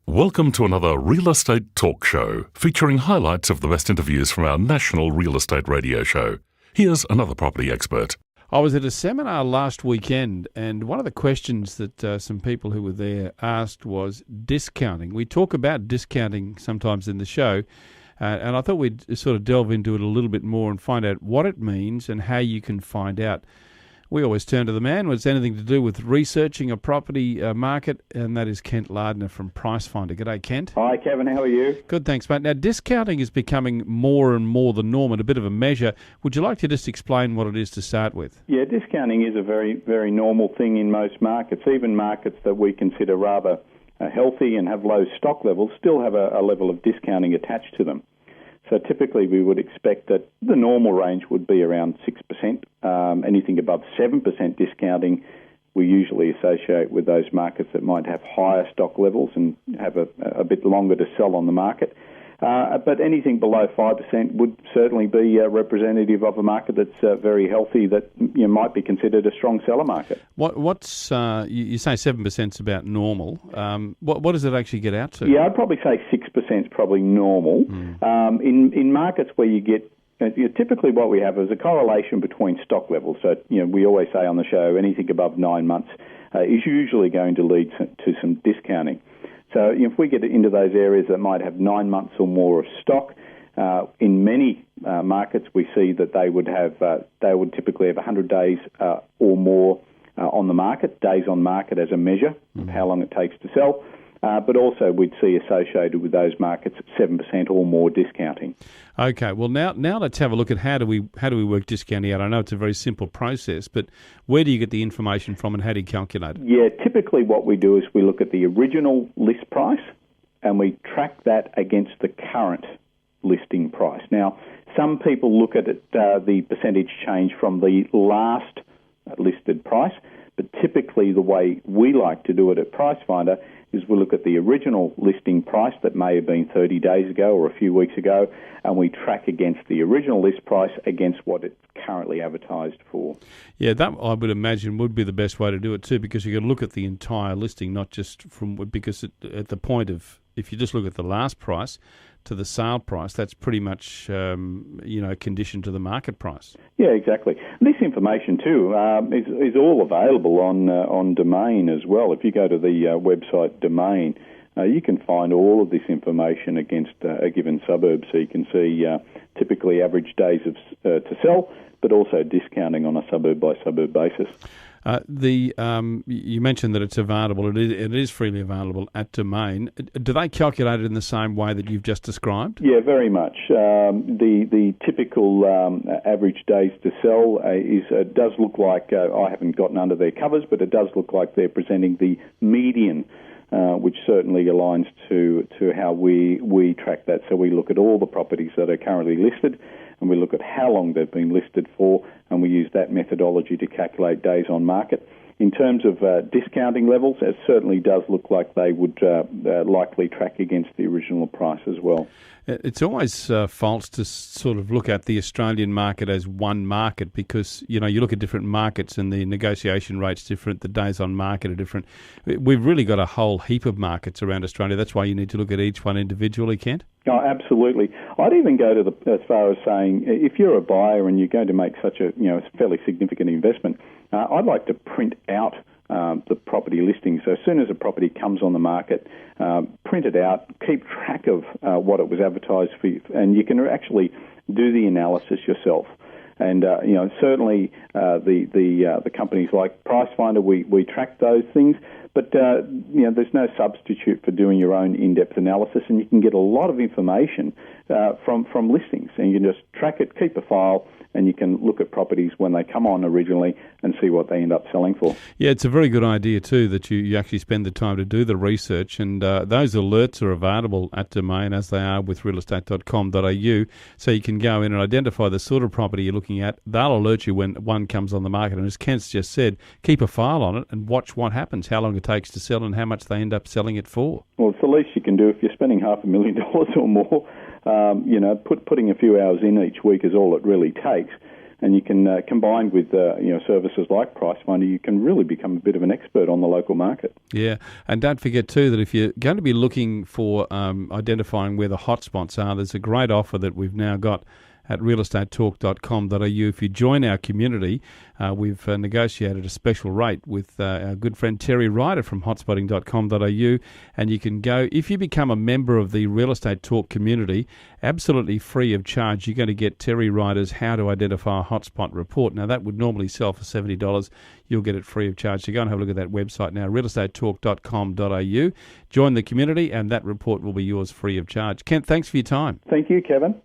Welcome to another Real Estate Talk Show, featuring highlights of the best interviews from our national real estate radio show. Here's another property expert. I was at a seminar last weekend, and one of the questions that some people who were there asked was discounting. We talk about discounting sometimes in the show, and I thought we'd sort of delve into it a little bit more and find out what it means and how you can find out. We always turn to the man when it's anything to do with researching a property market, and that is Kent Lardner from Pricefinder. G'day, Kent. Hi, Kevin. How are you? Good, thanks, mate. Now, discounting is becoming more and more the norm and a bit of a measure. Would you like to just explain what it is to start with? Yeah, discounting is a very, very normal thing in most markets. Even markets that we consider rather healthy and have low stock levels still have a level of discounting attached to them. So typically we would expect that the normal range would be around 6%. Anything above 7% discounting we usually associate with those markets that might have higher stock levels and have a bit longer to sell on the market. But anything below 5% would certainly be representative of a market that's very healthy that might be considered a strong seller market. What's you say 7% is about normal. What does it actually get out to? Yeah, I'd probably say 6% is probably normal. In markets where you get typically what we have is a correlation between stock levels. So we always say on the show anything above 9 months is usually going to lead to some discounting. So if we get into those areas that might have 9 months or more of stock, in many markets we see that they would typically have 100 days or more on the market, days on market as a measure of how long it takes to sell. But also we'd see associated with those markets 7% or more discounting. Okay, well now let's have a look at how do we work discounting out. I know it's a very simple process, but where do you get the information from and how do you calculate it? Yeah, typically what we do is we look at the original list price and we track that against the current listing price. Now, some people look at it, the percentage change from the last listed price, but typically the way we like to do it at Pricefinder is we look at the original listing price that may have been 30 days ago or a few weeks ago, and we track against the original list price against what it's currently advertised for. Yeah, that I would imagine would be the best way to do it too, because you can look at the entire listing, not just because at the point of, if you just look at the last price to the sale price, that's pretty much conditioned to the market price. Yeah, exactly. This information too is all available on Domain as well. If you go to the website Domain, you can find all of this information against a given suburb, so you can see typically average days to sell, but also discounting on a suburb by suburb basis. You mentioned that it's available. It is freely available at Domain. Do they calculate it in the same way that you've just described? Yeah, very much. The typical average days to sell does look like, I haven't gotten under their covers, but it does look like they're presenting the median, which certainly aligns to how we track that. So we look at all the properties that are currently listed, and we look at how long they've been listed for, and we use that methodology to calculate days on market. In terms of discounting levels, it certainly does look like they would likely track against the original price as well. It's always false to sort of look at the Australian market as one market because, you look at different markets and the negotiation rate's different, the days on market are different. We've really got a whole heap of markets around Australia. That's why you need to look at each one individually, Kent? Oh, absolutely. I'd even go to as far as saying, if you're a buyer and you're going to make such a fairly significant investment, I'd like to print out the property listing. So as soon as a property comes on the market, print it out, keep track of what it was advertised for, and you can actually do the analysis yourself. And certainly the companies like Pricefinder, we track those things. But there's no substitute for doing your own in-depth analysis, and you can get a lot of information from listings, and you can just track it, keep a file, and you can look at properties when they come on originally and see what they end up selling for. Yeah, it's a very good idea too that you actually spend the time to do the research, and those alerts are available at Domain as they are with realestate.com.au, so you can go in and identify the sort of property you're looking at. They'll alert you when one comes on the market, and as Kent's just said, keep a file on it and watch what happens, how long it takes to sell and how much they end up selling it for. Well, it's the least you can do if you're spending $500,000 or more. Putting a few hours in each week is all it really takes. and you can, combined with services like Price Finder, you can really become a bit of an expert on the local market. Yeah, and don't forget too that if you're going to be looking for identifying where the hotspots are, there's a great offer that we've now got at realestatetalk.com.au. If you join our community, we've negotiated a special rate with our good friend Terry Ryder from hotspotting.com.au, and you can go, if you become a member of the Real Estate Talk community, absolutely free of charge, you're going to get Terry Ryder's How to Identify a Hotspot report. Now, that would normally sell for $70. You'll get it free of charge. So go and have a look at that website now, realestatetalk.com.au. Join the community, and that report will be yours free of charge. Kent, thanks for your time. Thank you, Kevin.